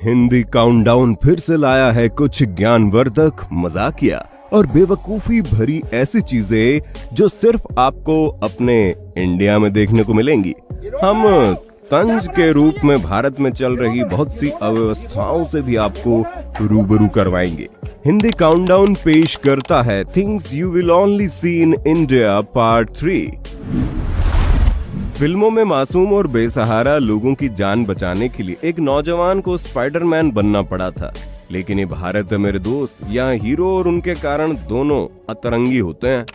Hindi countdown फिर से लाया है कुछ ज्ञानवर्धक, मजाकिया और बेवकूफी भरी ऐसी चीजें जो सिर्फ आपको अपने इंडिया में देखने को मिलेंगी। हम तंज के रूप में भारत में चल रही बहुत सी अव्यवस्थाओं से भी आपको रूबरू करवाएंगे। हिंदी काउंटडाउन पेश करता है things you will only see in India part 3। फिल्मों में मासूम और बेसहारा लोगों की जान बचाने के लिए एक नौजवान को स्पाइडरमैन बनना पड़ा था, लेकिन ये भारत है मेरे दोस्त, यहाँ हीरो और उनके कारण दोनों अतरंगी होते हैं।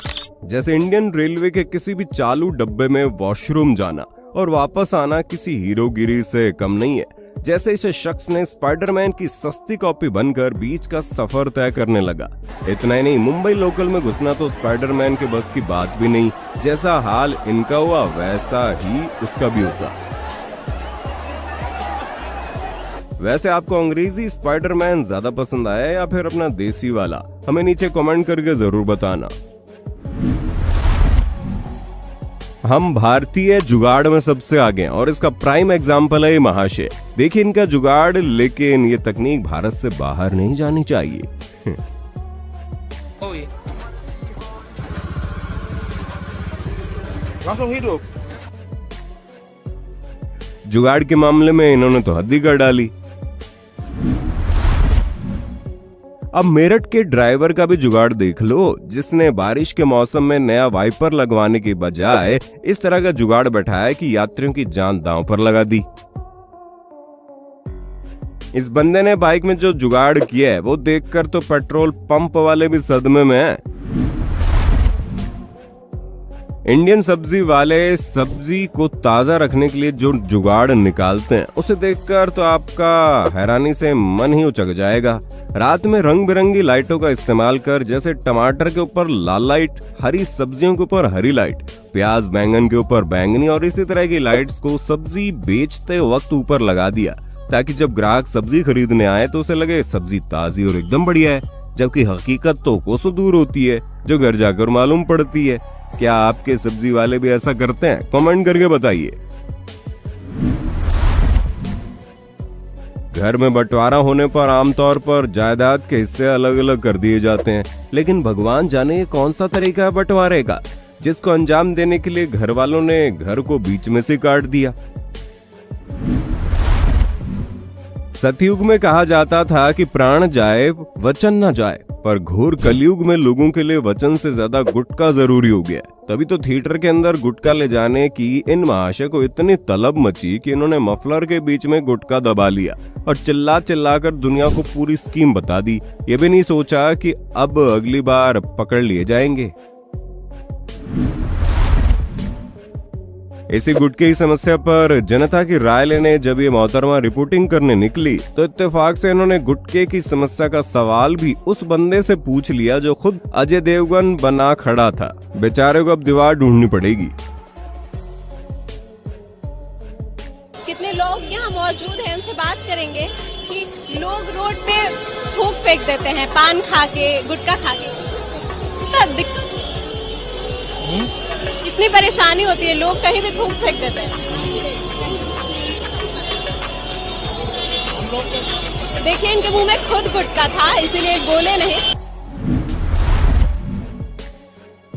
जैसे इंडियन रेलवे के किसी भी चालू डब्बे में वॉशरूम जाना और वापस आना किसी हीरोगिरी से कम नहीं है। जैसे इस शख्स ने स्पाइडरमैन की सस्ती कॉपी बनकर बीच का सफर तय करने लगा। इतना ही नहीं, मुंबई लोकल में घुसना तो स्पाइडरमैन के बस की बात भी नहीं। जैसा हाल इनका हुआ वैसा ही उसका भी होगा। वैसे आपको अंग्रेजी स्पाइडरमैन ज्यादा पसंद आया या फिर अपना देसी वाला? हमें नीचे कमेंट करके जरूर बताना। हम भारतीय जुगाड़ में सबसे आगे हैं और इसका प्राइम एग्जाम्पल है महाशय। देखिए इनका जुगाड़, लेकिन ये तकनीक भारत से बाहर नहीं जानी चाहिए। जुगाड़ के मामले में इन्होंने तो हद ही कर डाली। अब मेरठ के ड्राइवर का भी जुगाड़ देख लो, जिसने बारिश के मौसम में नया वाइपर लगवाने के बजाय इस तरह का जुगाड़ बैठाया कि यात्रियों की जान दांव पर लगा दी। इस बंदे ने बाइक में जो जुगाड़ किया है वो देखकर तो पेट्रोल पंप वाले भी सदमे में हैं। इंडियन सब्जी वाले सब्जी को ताजा रखने के लिए जो जुगाड़ निकालते हैं उसे देखकर तो आपका हैरानी से मन ही उचक जाएगा। रात में रंग बिरंगी लाइटों का इस्तेमाल कर, जैसे टमाटर के ऊपर लाल लाइट, हरी सब्जियों के ऊपर हरी लाइट, प्याज बैंगन के ऊपर बैंगनी और इसी तरह की लाइट्स को सब्जी बेचते वक्त ऊपर लगा दिया, ताकि जब ग्राहक सब्जी खरीदने आए तो उसे लगे सब्जी ताजी और एकदम बढ़िया है, जबकि हकीकत तो कोसों दूर होती है, जो घर जाकर मालूम पड़ती है। क्या आपके सब्जी वाले भी ऐसा करते हैं? कमेंट करके बताइए। घर में बंटवारा होने पर आमतौर पर जायदाद के हिस्से अलग अलग कर दिए जाते हैं, लेकिन भगवान जाने ये कौन सा तरीका है बंटवारे का, जिसको अंजाम देने के लिए घर वालों ने घर को बीच में से काट दिया। सतयुग में कहा जाता था कि प्राण जाए वचन न जाए, पर घोर कलयुग में लोगों के लिए वचन से ज्यादा गुटखा जरूरी हो गया। तभी तो थिएटर के अंदर गुटखा ले जाने की इन महाशय को इतनी तलब मची कि इन्होंने मफलर के बीच में गुटखा दबा लिया और चिल्ला चिल्ला कर दुनिया को पूरी स्कीम बता दी। ये भी नहीं सोचा कि अब अगली बार पकड़ लिए जाएंगे। इसी गुटखे की समस्या पर जनता की राय लेने जब ये मोहतरमा रिपोर्टिंग करने निकली तो इत्तेफाक से इन्होंने गुटखे की समस्या का सवाल भी उस बंदे से पूछ लिया जो खुद अजय देवगन बना खड़ा था। बेचारे को अब दीवार ढूंढनी पड़ेगी। कितने लोग यहाँ मौजूद हैं, उनसे बात करेंगे कि लोग रोड पे थूक फेंक देते हैं, पान खा के, गुटखा खा के। दिक्कत, इतनी परेशानी होती है, लोग कहीं भी थूक फेंक देते हैं। देखिए इनके मुंह में खुद गुटखा था, इसीलिए बोले नहीं।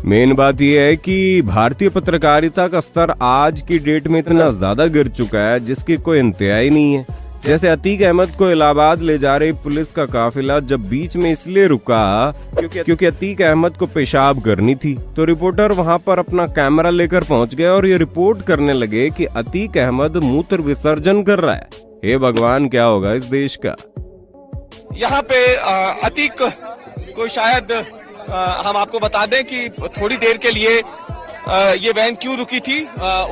मेन बात यह है कि भारतीय पत्रकारिता का स्तर आज की डेट में इतना ज्यादा गिर चुका है जिसकी कोई इंतहा ही नहीं है। जैसे अतीक अहमद को इलाहाबाद ले जा रही पुलिस का काफिला जब बीच में इसलिए रुका क्योंकि अतीक अहमद को पेशाब करनी थी, तो रिपोर्टर वहां पर अपना कैमरा लेकर पहुंच गए और ये रिपोर्ट करने लगे कि अतीक अहमद मूत्र विसर्जन कर रहा है। हे भगवान, क्या होगा इस देश का। यहाँ पे अतीक को शायद हम आपको बता दें कि थोड़ी देर के लिए ये वैन क्यों रुकी थी,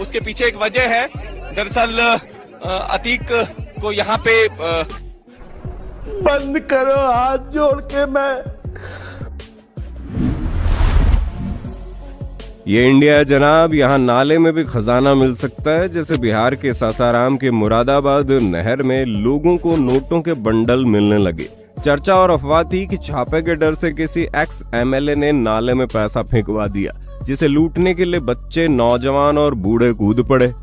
उसके पीछे एक वजह है। दरअसल अतीक को यहाँ पे बंद करो, हाथ जोड़ के मैं। ये इंडिया है जनाब, यहाँ नाले में भी खजाना मिल सकता है। जैसे बिहार के सासाराम के मुरादाबाद नहर में लोगों को नोटों के बंडल मिलने लगे। चर्चा और अफवाह थी कि छापे के डर से किसी एक्स एमएलए ने नाले में पैसा फेंकवा दिया, जिसे लूटने के लिए बच्चे, नौजवान और बूढ़े कूद पड़े।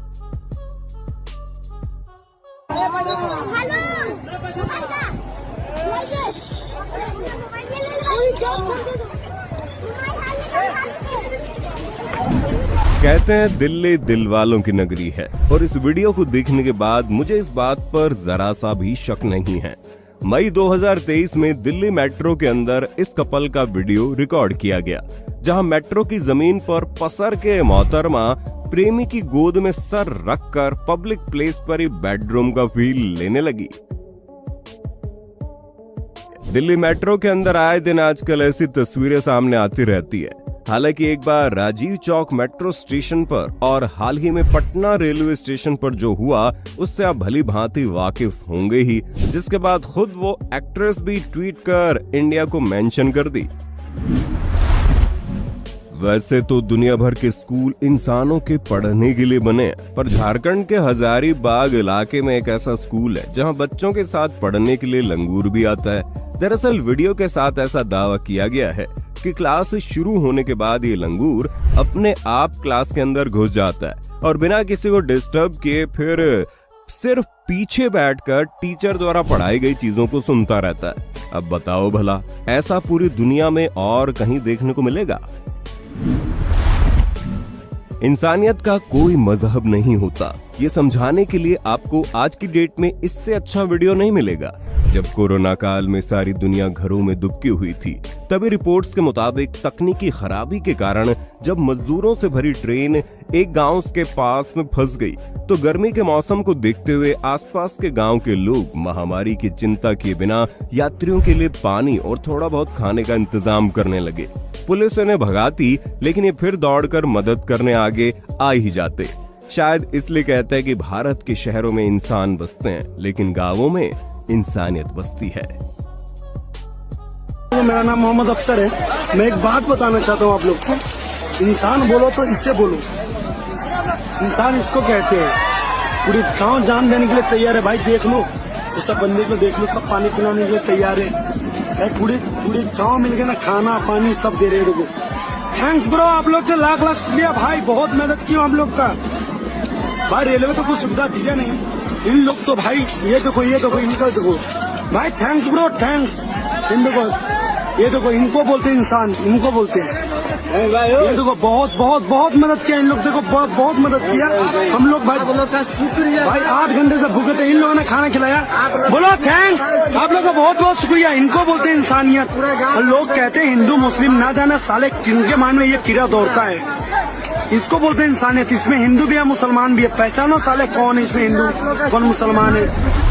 कहते हैं दिल्ली दिल वालों की नगरी है, और इस वीडियो को देखने के बाद मुझे इस बात पर जरा सा भी शक नहीं है। मई 2023 में दिल्ली मेट्रो के अंदर इस कपल का वीडियो रिकॉर्ड किया गया, जहां मेट्रो की जमीन पर पसर के मोहतरमा प्रेमी की गोद में सर रखकर पब्लिक प्लेस पर ही बेडरूम का फील लेने लगी। दिल्ली मेट्रो के अंदर आए दिन आजकल ऐसी तस्वीरें सामने आती रहती है। हालांकि एक बार राजीव चौक मेट्रो स्टेशन पर और हाल ही में पटना रेलवे स्टेशन पर जो हुआ उससे आप भली भांति वाकिफ होंगे ही, जिसके बाद खुद वो एक्ट्रेस भी ट्वीट कर इंडिया को मेंशन कर दी। वैसे तो दुनिया भर के स्कूल इंसानों के पढ़ने के लिए बने हैं, पर झारखंड के हजारीबाग इलाके में एक ऐसा स्कूल है जहां बच्चों के साथ पढ़ने के लिए लंगूर भी आता है। दरअसल वीडियो के साथ ऐसा दावा किया गया है कि क्लास शुरू होने के बाद ये लंगूर अपने आप क्लास के अंदर घुस जाता है और बिना किसी को डिस्टर्ब किए फिर सिर्फ पीछे बैठकर टीचर द्वारा पढ़ाई गई चीजों को सुनता रहता है। अब बताओ भला, ऐसा पूरी दुनिया में और कहीं देखने को मिलेगा? इंसानियत का कोई मजहब नहीं होता, ये समझाने के लिए आपको आज की डेट में इससे अच्छा वीडियो नहीं मिलेगा। जब कोरोना काल में सारी दुनिया घरों में दुबकी हुई थी, तभी रिपोर्ट्स के मुताबिक तकनीकी खराबी के कारण जब मजदूरों से भरी ट्रेन एक गांव के पास में फंस गई, तो गर्मी के मौसम को देखते हुए आसपास के गांव के लोग महामारी की चिंता किए बिना यात्रियों के लिए पानी और थोड़ा बहुत खाने का इंतजाम करने लगे। पुलिस उन्हें भगाती, लेकिन ये फिर दौड़कर मदद करने आगे आ ही जाते। शायद इसलिए कहते हैं कि भारत के शहरों में इंसान बसते हैं, लेकिन गांवों में इंसानियत बसती है। मेरा नाम मोहम्मद अख्तर है। मैं एक बात बताना चाहता हूँ आप लोग को, इंसान बोलो तो इससे बोलो। इंसान इसको कहते हैं। पूरी गांव जान देने के लिए तैयार है भाई, देख लो उस सब बंदे को, देख लो सब पानी पिलाने के लिए तैयार है। पूरी गांव मिलकर ना खाना पानी सब दे रहे लोगों। थैंक्स ब्रो, आप लोग तो लाख लाख शुक्रिया भाई, बहुत मदद की आप लोग का भाई। रेलवे तो कुछ सुविधा दिया नहीं, इन लोग तो भाई ये देखो इनका देखो भाई, थैंक्स ब्रो थैंक्स। इन देखो ये देखो, इनको बोलते हैं इंसान, इनको बोलते हैं। ये देखो बहुत बहुत बहुत मदद किया इन लोग, देखो बहुत मदद किया हम लोग भाई। शुक्रिया भाई, 8 घंटे से भूखे थे, इन लोगों ने खाना खिलाया, बोलो थैंक्स। आप लोग का बहुत बहुत शुक्रिया। इनको बोलते हैं इंसानियत। और लोग कहते हैं हिंदू मुस्लिम ना जाना साले किनके मान में ये कीड़ा दौड़ता है, इसको बोलते हैं इंसानियत। इसमें हिंदू भी है मुसलमान भी है, पहचानो साले कौन है इसमें हिंदू कौन मुसलमान है।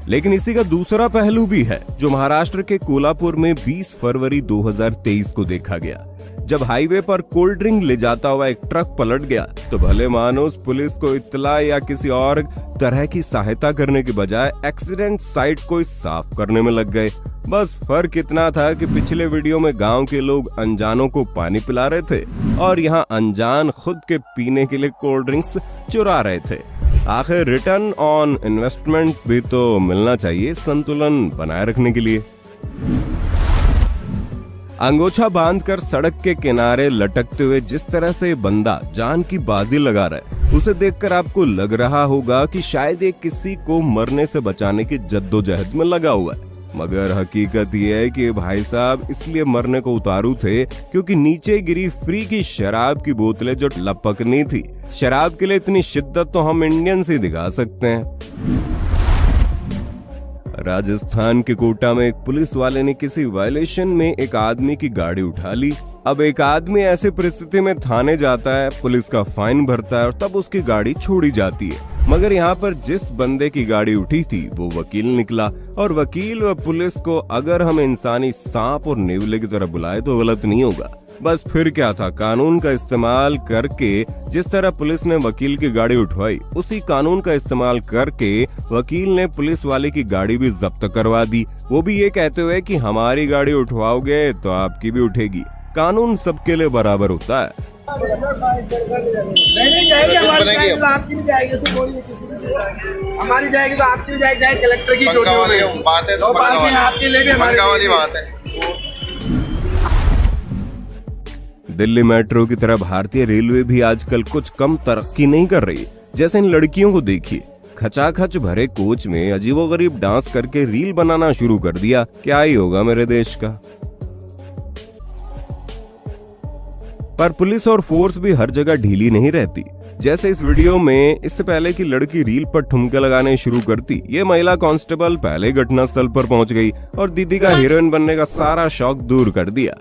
लेकिन इसी का दूसरा पहलू भी है, जो महाराष्ट्र के कोल्हापुर में 20 फरवरी 2023 को देखा गया। जब हाईवे पर कोल्ड ड्रिंक ले जाता हुआ एक ट्रक पलट गया, तो भले मानुस पुलिस को इत्तला या किसी और तरह की सहायता करने के बजाय एक्सीडेंट साइट को साफ करने में लग गए। बस फर्क इतना था कि पिछले वीडियो में गांव के लोग अनजानों को पानी पिला रहे थे, और यहाँ अनजान खुद के पीने के लिए कोल्ड ड्रिंक्स चुरा रहे थे। आखिर रिटर्न ऑन इन्वेस्टमेंट भी तो मिलना चाहिए संतुलन बनाए रखने के लिए। अंगोछा बांधकर सड़क के किनारे लटकते हुए जिस तरह से बंदा जान की बाजी लगा रहा है, उसे देखकर आपको लग रहा होगा कि शायद ये किसी को मरने से बचाने की जद्दोजहद में लगा हुआ है। मगर हकीकत ये है कि भाई साहब इसलिए मरने को उतारू थे क्योंकि नीचे गिरी फ्री की शराब की बोतलें जो लपकनी थी। शराब के लिए इतनी शिद्दत तो हम इंडियन से दिखा सकते हैं। राजस्थान के कोटा में एक पुलिस वाले ने किसी वायलेशन में एक आदमी की गाड़ी उठा ली। अब एक आदमी ऐसी परिस्थिति में थाने जाता है, पुलिस का फाइन भरता है और तब उसकी गाड़ी छोड़ी जाती है। मगर यहाँ पर जिस बंदे की गाड़ी उठी थी वो वकील निकला, और वकील व पुलिस को अगर हम इंसानी सांप और नेवले की तरह बुलाए तो गलत नहीं होगा। बस फिर क्या था, कानून का इस्तेमाल करके जिस तरह पुलिस ने वकील की गाड़ी उठवाई, उसी कानून का इस्तेमाल करके वकील ने पुलिस वाले की गाड़ी भी जब्त करवा दी। वो भी ये कहते हुए कि हमारी गाड़ी उठवाओगे तो आपकी भी उठेगी। कानून सबके लिए बराबर होता है। नहीं जाएगी, आपकी भी जाएगी, हमारी जाएगी तो आपकी भी जाएगी, चाहे कलेक्टर की बात है तो आपके लिए भी हमारी बात है। दिल्ली मेट्रो की तरह भारतीय रेलवे भी आजकल कुछ कम तरक्की नहीं कर रही। जैसे इन लड़कियों को देखिए, खचाखच भरे कोच में अजीबोगरीब डांस करके रील बनाना शुरू कर दिया। क्या ही होगा मेरे देश का। पर पुलिस और फोर्स भी हर जगह ढीली नहीं रहती। जैसे इस वीडियो में, इससे पहले कि लड़की रील पर ठुमके लगाने शुरू करती, ये महिला कांस्टेबल पहले घटनास्थल पर पहुंच गई और दीदी का हीरोइन बनने का सारा शौक दूर कर दिया।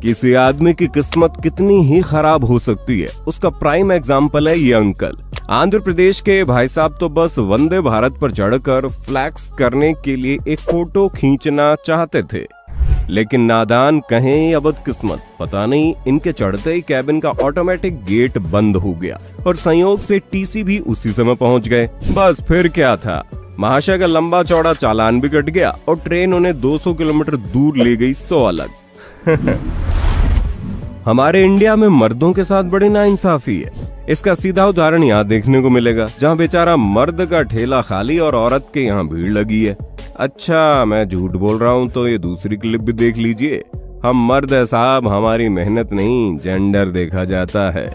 किसी आदमी की किस्मत कितनी ही खराब हो सकती है, उसका प्राइम एग्जाम्पल है ये अंकल। आंध्र प्रदेश के भाई साहब तो बस वंदे भारत पर चढ़कर फ्लैक्स करने के लिए एक फोटो खींचना चाहते थे, लेकिन नादान कहें या बदकिस्मत, पता नहीं इनके चढ़ते ही कैबिन का ऑटोमेटिक गेट बंद हो गया और संयोग से टीसी भी उसी समय पहुंच गए। बस फिर क्या था, महाशय का लंबा चौड़ा चालान भी कट गया और ट्रेन उन्हें 200 किलोमीटर दूर ले गई 100 अलग। हमारे इंडिया में मर्दों के साथ बड़ी नाइंसाफी है। इसका सीधा उदाहरण यहाँ देखने को मिलेगा, जहाँ बेचारा मर्द का ठेला खाली और औरत के यहाँ भीड़ लगी है। अच्छा, मैं झूठ बोल रहा हूँ तो ये दूसरी क्लिप भी देख लीजिए। हम मर्द है साहब, हमारी मेहनत नहीं जेंडर देखा जाता है।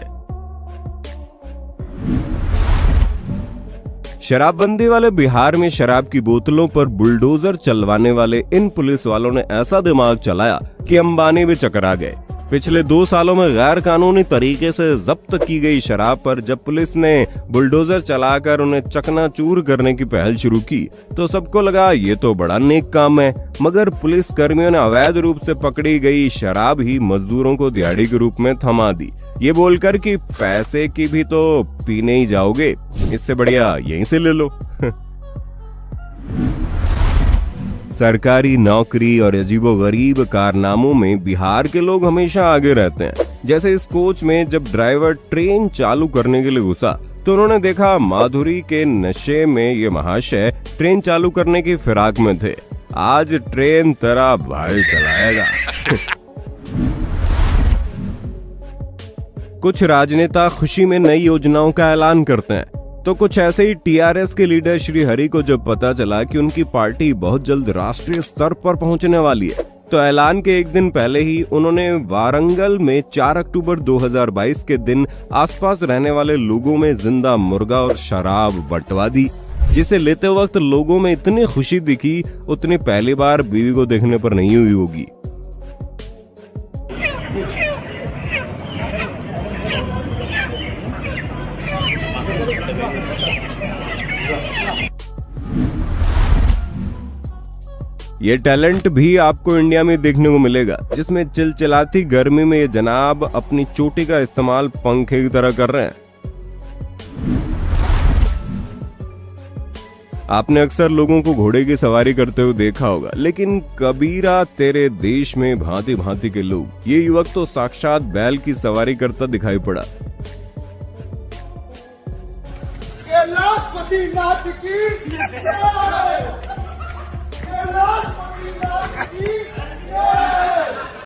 शराबबंदी वाले बिहार में शराब की बोतलों पर बुलडोजर चलवाने वाले इन पुलिस वालों ने ऐसा दिमाग चलाया कि अंबानी भी चकरा गए। पिछले 2 सालों में गैर कानूनी तरीके से जब्त की गई शराब पर जब पुलिस ने बुलडोजर चलाकर उन्हें चकनाचूर करने की पहल शुरू की तो सबको लगा ये तो बड़ा नेक काम है, मगर पुलिस कर्मियों ने अवैध रूप से पकड़ी गई शराब ही मजदूरों को दिहाड़ी के रूप में थमा दी, ये बोलकर कि पैसे की भी तो पीने ही जाओगे, इससे बढ़िया यहीं से ले लो। सरकारी नौकरी और अजीबोगरीब कारनामों में बिहार के लोग हमेशा आगे रहते हैं। जैसे इस कोच में जब ड्राइवर ट्रेन चालू करने के लिए घुसा तो उन्होंने देखा माधुरी के नशे में ये महाशय ट्रेन चालू करने की फिराक में थे। आज ट्रेन तेरा भाई चलाएगा। कुछ राजनेता खुशी में नई योजनाओं का ऐलान करते हैं तो कुछ ऐसे ही टीआरएस के लीडर श्री हरि को जब पता चला कि उनकी पार्टी बहुत जल्द राष्ट्रीय स्तर पर पहुंचने वाली है तो ऐलान के एक दिन पहले ही उन्होंने वारंगल में 4 अक्टूबर 2022 के दिन आसपास रहने वाले लोगों में जिंदा मुर्गा और शराब बंटवा दी, जिसे लेते वक्त लोगों में इतनी खुशी दिखी उतनी पहली बार बीवी को देखने पर नहीं हुई होगी। ये टैलेंट भी आपको इंडिया में देखने को मिलेगा, जिसमें चिलचिलाती गर्मी में ये जनाब अपनी चोटी का इस्तेमाल पंखे की तरह कर रहे हैं। आपने अक्सर लोगों को घोड़े की सवारी करते हुए देखा होगा, लेकिन कबीरा तेरे देश में भांति भांति के लोग, ये युवक तो साक्षात बैल की सवारी करता दिखाई पड़ा। लाशपति नाथ की